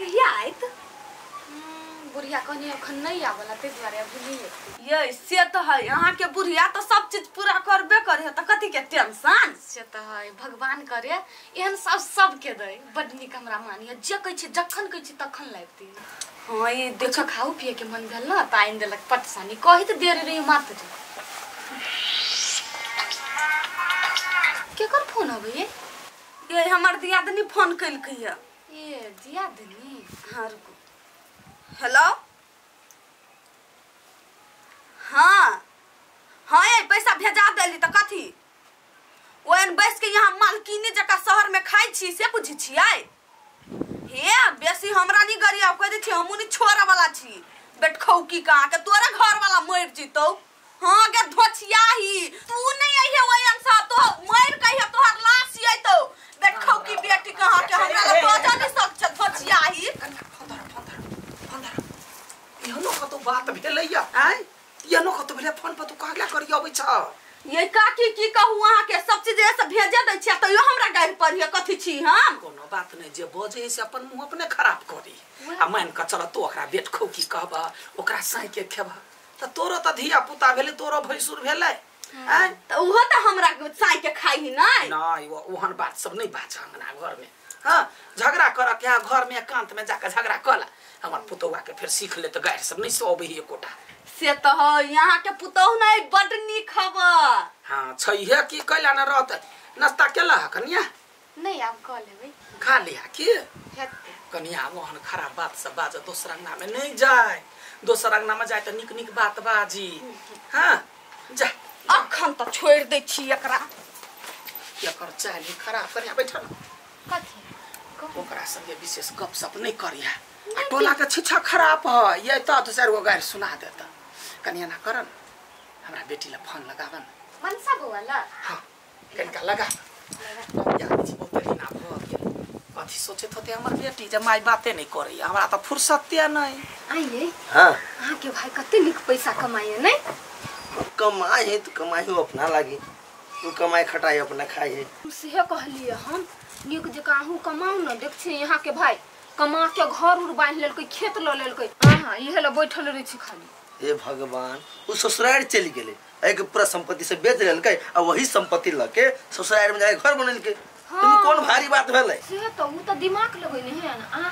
कहिया आइत बुढ़िया कहनी अखन नहीं आवला ते द्वारे भूली ये से तो है यहाँ के बुढ़िया तो सब चीज पूरा करबे करे तो कथी के टेंशन से तो है भगवान करे एहन सब के दे बड निक हमरा मानिए जे कहै छी जखन कहै छी तखन लाबती हां ये देखो खाओ पिए के मन भेल ना त आइन देलक पटसानी कहि त देर रही मात के कर फोन आवे ये हमर दियादनी फोन कइलकै ये दियादनी हां रुको हेलो हाँ हाँ ये पैसा भेजा देली तो कथी ओन बैस के यहाँ मालकिनी जका शहर में खाई छी से पूछी छियै हे बेसी हमरा नहीं गरिया कह दै छी हमहु नहीं छोरा वाला छी बेटखौ की कहा के तोरे घर वाला मर जीतौ हां के धोछियाही तू नहीं आइहे ओयन सा तो मर कहिए तोहर लाश आइतौ बेटखौ की बेटी कहा के हमरा ल बजा नहीं सक धोछियाही यहनो कतो बात भेलैया आय यहनो कतो भेले फोन पर तू कहला करी अबै छ ये काकी की कहू अहाँ के सब चीज ऐसे भेजे दै छियै त यो हमरा गाइर पढ़िए कथि छी हम कोनो बात नहीं जे बजे से अपन मुंह अपने खराब करी आ मान के चल तो ओकरा बेट खौ की कहबा ओकरा साई के खेबा त तोरो त धिया पुता भेले तोरो भैसुर भेले आय त उहो त हमरा साई के खाई नहीं नहीं ओहन बात सब नहीं बात अंगना घर में हां झगड़ा कर के घर में एकांत में जाके झगड़ा कला हमर पुतौआ के फिर सीख ले त गाइर सब नहीं सोबे ही कोटा से तो यहाँ के पुतौ नहीं बड निक खबर हां छैहे की कैला न रहत नाश्ता केला कनिया नहीं आब क लेबै खा लिया की हेते कनिया मोहन खराब बात सब बाज दोसर अंगना में नहीं जाए दोसर अंगना में जाए त निक बात बाजी हां जा अखन त छोड़ दै छी एकरा एकर चाली खराब करिया बैठल कथि ओकरा संगे विशेष गपसप नहीं करिया आ टोला के छिछा खराब है ये त दूसर गो गाइर सुना देता कनिया ना करन हमरा बेटी ला फोन लगावन मनसा बुआ ला हां कनका लगा या छी बहुत दिन आबो कथि सोचे थते हमर बेटी जे माय बाते नहीं करई हमरा त फुर्सते नहीं आइए हां अहाँ के भाई कते निक पैसा कमाए नहीं कमाए है तो कमाए हो अपना लागी तू कमाए खटाई अपना खाए है से कहलिए हम निक जका हूं कमाऊ न देख छी यहां के भाई कमा के घर उर बांध लेलकै खेत ल लेलकै हां इहे ल बैठल रही छी खाली हे भगवान उ ससुराल चली गेले एक पूरा संपत्ति से बेच लेलकै आ वही संपत्ति लके ससुराल में जाके घर बनलकै तुम कौन भारी बात भेलै से तो उ त दिमाग लगैने है आहा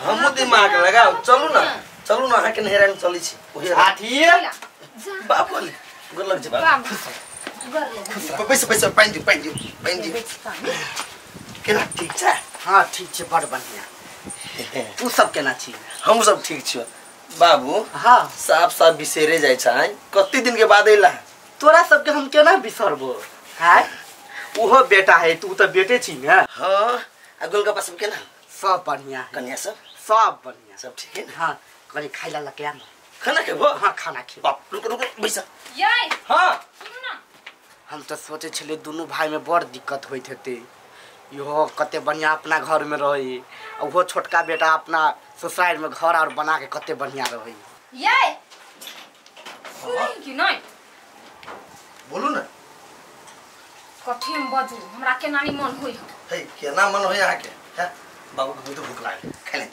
हमहु दिमाग लगाओ चलू ना अहाँ के नहरा में चली छी ओही हाथी बाप बोले गोर लग जे बाप गोर लग पैसा पाइन दियो केना ठीक छ हां ठीक छ बड़ बढ़िया तू सब केना छी हम सब ठीक छ बाबू हां साफ बिसेरे जाय छै कत्ते दिन के बाद एला तोरा सब के हम केना बिसरबो हाय ओहो बेटा है तू त बेटे छी ने हां आ गोलगप्पा सब केना सब बढ़िया कन्या सब बढ़िया सब ठीक है हां कनी खाइला लके आन खाना खेबो हां खाना खे बाप रुक बैसा याय हां सुन ना हम तो सोचे छले दोनों भाई में बड़ दिक्कत होइत हेते यो कते बढ़िया अपना घर में रही वो छोटका बेटा अपना ससुराल में घर और बना के कते बढ़िया रही याय सुन कि नहीं बोलू ना कथि में बाजू हमरा के नानी मन होई हे केना मन होय आके है बाबू के तो भूख लागल खाइ ले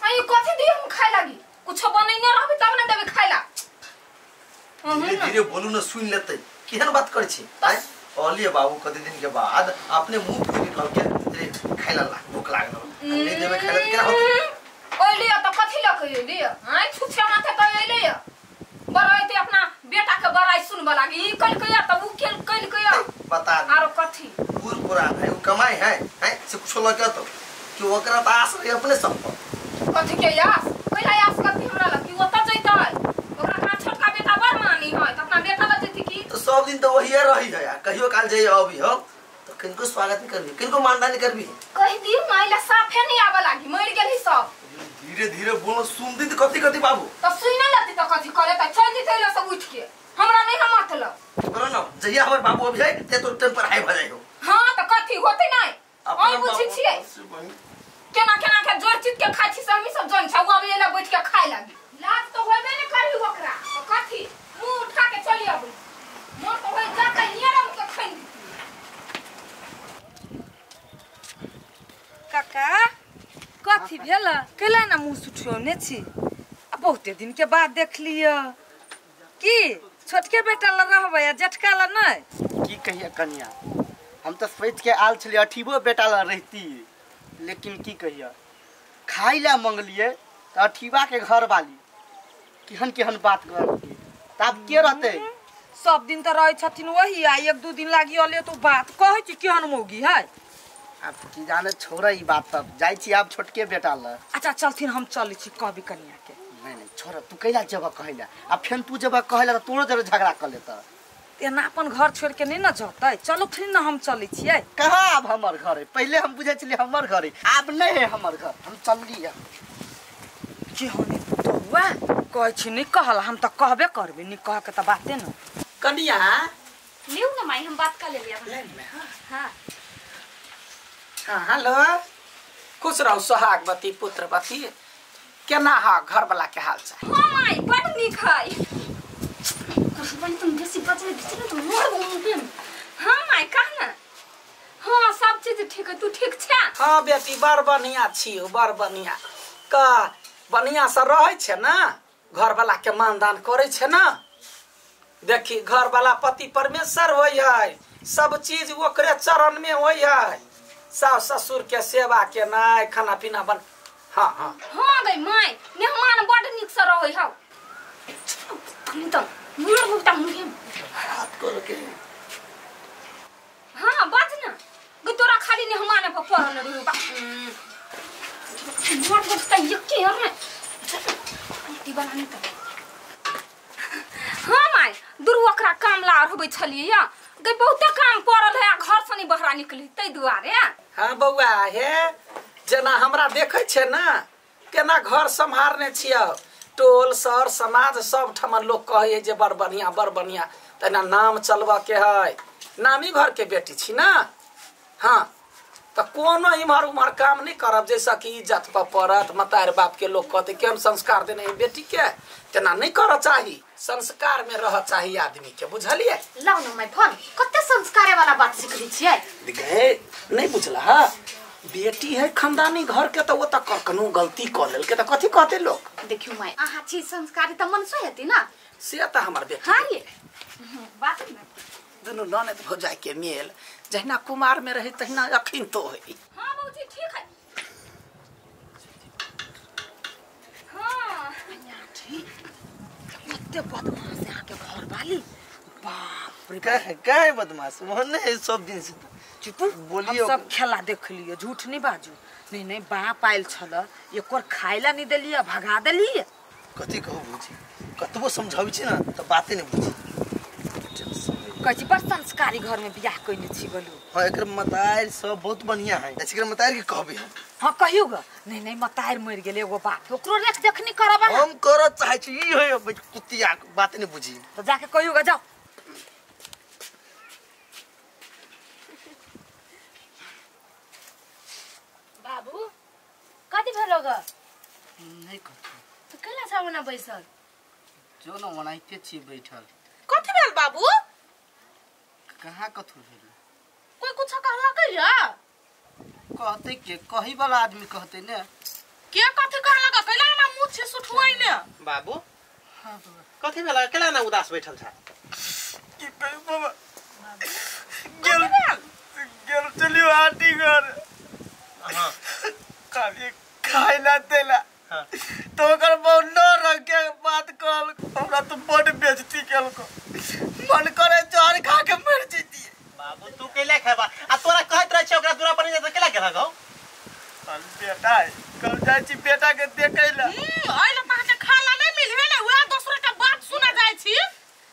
आई कथि दियो हम खाइ लागी कुछ बनैने रहबी तब न देबे खाइ ला धीरे धीरे बोलू ना सुन लेते केहन बात कर छी हैं ओलिए बाबू कते दिन के बाद अपने मुंह फूल निकाल के खाइला ला भूख लागल नहीं देबे खाइला केना होत ओलिए त कथि ल कहियो लियो हां छुछे माथे त एलियो बराइते अपना बेटा के बराई सुनबा लागी ई कल कया त उ कल कया बता आरो कथि पूर पुरान है उ कमाई है से कुछ लगे तो कि ओकरा पास रहे अपने संपत्ति कथि के यास पहिला यास कथि हमरा लगी ओता जइतै ओकरा का छोटका बेटा बड़ मानी है त अपना बेटा ल जति की तो सब दिन तो वही रही है कहियो काल जाई अभी हो तो किनको स्वागत नहीं करबी किनको मानदानी करबी कह दी माइला साफे नहीं आबा लागी मर गेली सब धीरे धीरे बोलो सुन दी कथि कथि बाबू त सुइना लती त कथि करे त चल जइतै ल सब उठ के हमरा नहीं हम मतलब करो ना जइया हमर बाबू अभी है ते तो टेम्पर हाई भ जाई हो हां त कथि होते नहीं ओइ बुझी छियै केना केना के जोर चित के खाइ छी समी सब जन छ अब एला बैठ के खाइ लागी लाज तो होबे नहीं करी ओकरा त कथि मुंह उठा के चली आबू मोर तो होय जाता नियरा मुके खैन दी काका कथी भेल कैला ना मुँह सुठौने छी आ बहुते दिन के बाद देख लिया की छोटके बेटा ला रहबै आ जेठका ला नहीं की कहिए कनिया हम तो सोच के आल छलिए अठीबो बेटा ला रहती लेकिन की कहिए खाई ला मंगलिए तो अठीबा के घर वाली केहन केहन बात करती तब के रहते सब दिन तो रहे छथिन वही आ एक दू दिन लागी अले तो बात कहै छी केहन मौगी है अब की जाने छोड़ा ई बात तब जाई छी आप छोटके बेटा ला अच्छा चलथिन हम चलै छी कहबी कनिया के नहीं छोड़ा तू कैला जब कहला अब फेन तू जब कहला तो तोरो जरा झगड़ा कर लेता तेना अपन घर छोड़ के नहीं न जतै चलो फिर न हम चलै छियै कहाँ अब हमर घर है पहले हम बुझे छलिए हमर घर है अब नहीं है हमर घर हम चलली है की होने पुतौआ कहै छी नहीं कहल हम तो कहबे करबे नहीं कह के तो बाते न कनिया लियो ना माई हम बात कर ले लिया लाइन में हां हाँ हेलो खुश रहो सुहागवती पुत्रवती केना हा घर वाला के हाल चाल हां माई बड़ नीक है कुछ बन तुम जैसी बचले दिस तो मोर घूम हां माई कहना हां सब चीज ठीक है तू ठीक छ हाँ बेटी बड़ बढ़िया छियो बड़ बढ़िया का बढ़िया से रहे छे ना घर वाला के मानदान करे छे ना देखी घर वाला पति परमेश्वर होय है सब चीज ओकरे चरण में होय है सास ससुर के सेवा के नाय खाना पीना बन हाँ हाँ हां गई माई मेहमान बड़ नीक से रहै हौ तनी त मोर भुगता मुहे हाथ कर के हां बात ना गई तोरा खाली मेहमान पे पड़ल रहू बा मोर भुगता यके रे ती बनानी त हां माई दूर ओकरा काम ला रहबै छलिए या गई बहुते काम पड़ल है घर से नहीं बहरा निकली तै दुआरे हाँ बउआ हे जना हमरा देखे छे ना केना घर संभारने छियो टोल सर समाज सब ठमन लोग कहे जे बड़ बढ़िया तना नाम चलबा के है नामी घर के बेटी छी ना हाँ तो कोनो इमहर उमहर काम नहीं करब जैसा कि इज्जत पर पड़त मतार बाप के लोग कहते केहन संस्कार देने है बेटी के तना नहीं कर चाही संस्कार में रह चाहिए आदमी के बुझलिए लाओ ना मैं फोन कते संस्कारे वाला बात सिखली छियै देखे नहीं बुझला हा बेटी है खानदानी घर के तो वो तो कखनो गलती कर लेल के तो कथी कहते लोग देखियो माई आहा छी संस्कारी त मन से हेती ना से तो हमार बेटी हां ये बात ना दोनों ननद भौजाई के मेल जहिना कुमार में रहे तहिना अखिन तो है हां बाबूजी ठीक है हां कते बदमाश है आके घर वाली बाप रे क्या है बदमाश मोहन है सब दिन से चुप बोलिए हम सब खेला देख लियो झूठ नहीं बाजू नहीं बाप आयल छल एक और खाइला नहीं देलिए भगा देलिए कथी कहू बुझी कतबो समझाबै छी ना तो बाते नहीं बुझी कथी पर संस्कारी घर में बियाह कइने छी बोलू हां एकर मतार सब बहुत बढ़िया है एकर मतार के कहबे हम हां कहियो ग नहीं मतार मर गेले एगो बात ओकरो रेख देखनी करबा हम कर चाहे छी ई होय कुतिया बात नहीं बुझी तो जाके कहियो ग जाओ बाबू कति भेलो ग नहीं कथी तो केला छ बना बैसल जो न ओनाइते छी बैठल कथी भेल बाबू कहाँ कथू भेल कोई कुछ कहला कहिया कहते के कही वाला आदमी कहते ने के कथी कहला ग कैला ना मुंह से सुठुआई ने बाबू हां बाबा कथी भेला केला ना उदास बैठल छ की कहू बाबा गेल चलियो आटी घर हां खाली खाइला देला हां तो ओकर बहुत न रंग के बात कहल हमरा तो बड़ बेइज्जती केल को मन करे जहर खा के मर जइती बाबू तू केला खाबा आ तोरा कहत रह छ ओकरा दूरा पर नहीं केला गेला गौ कल बेटा है कल जाय छी बेटा के देखैला आइला पाछे खाला नहीं मिलबे ने हुआ दूसरे का बात सुना जाय छी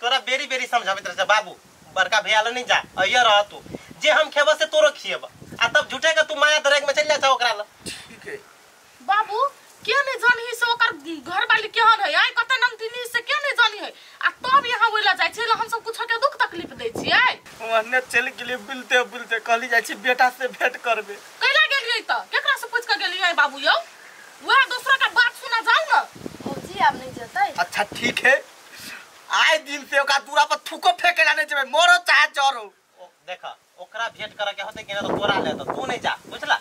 तोरा बेरी बेरी समझाबत रह बाबू बड़का भैया ल नहीं जा अइया रह तू जे हम खेबा से तोरो खिएबा आ तब झूठे का तू माया दरेक में चल जा छ ओकरा ल ठीक है बाबू के नहीं जानी से ओकर घर वाली केहन है आई कते नंदिनी से के नहीं जानी है आ तब यहाँ होइला जाय छै हम सब कुछ के दुख तकलीफ दै छियै ओहने चल गेलिए बिलते कहली जाय छी बेटा से भेंट करबे कैला गेलियै त केकरा से पूछ के गेलियै बाबू यौ वह दूसरा का बात सुना जाओ ना भौजी अब नहीं जतै अच्छा ठीक है आए दिन से ओका दूरा पर थूको फेंके जाने जेबे मोरो चाहे जरो देखा ओकरा भेंट करे के होते कि ना तो तोरा ले तो तू नहीं जा बुझला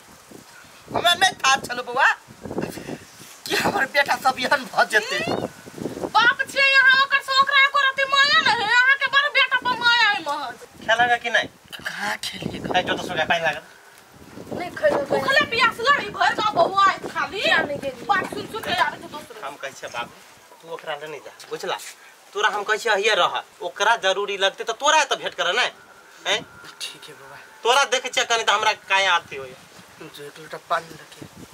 हमरा नहीं था चलो बउआ हमर बेटा सब यहन भ जेते बाप छे यहाँ ओकर सोकरा को रहते माया न है यहाँ के बड़ बेटा पर माया है महज खेलेगा कि नहीं कहाँ खेलिए खाई जो तो सुगा पानी लागल नहीं खैलो भूखले प्यास लड़ी भर का बउआ आइ खाली बात सुन सुन के आवे तो दोसर हम कहै छै बाबू तू ओकरा ले नहीं जा बुझला तोरा हम कहै छै हिया रह ओकरा जरूरी लगते तो तोरा त भेट करे नहीं हैं ठीक है बाबा तोरा देखे छै कनी त हमरा काया आती होय जो एक लोटा पानी रखे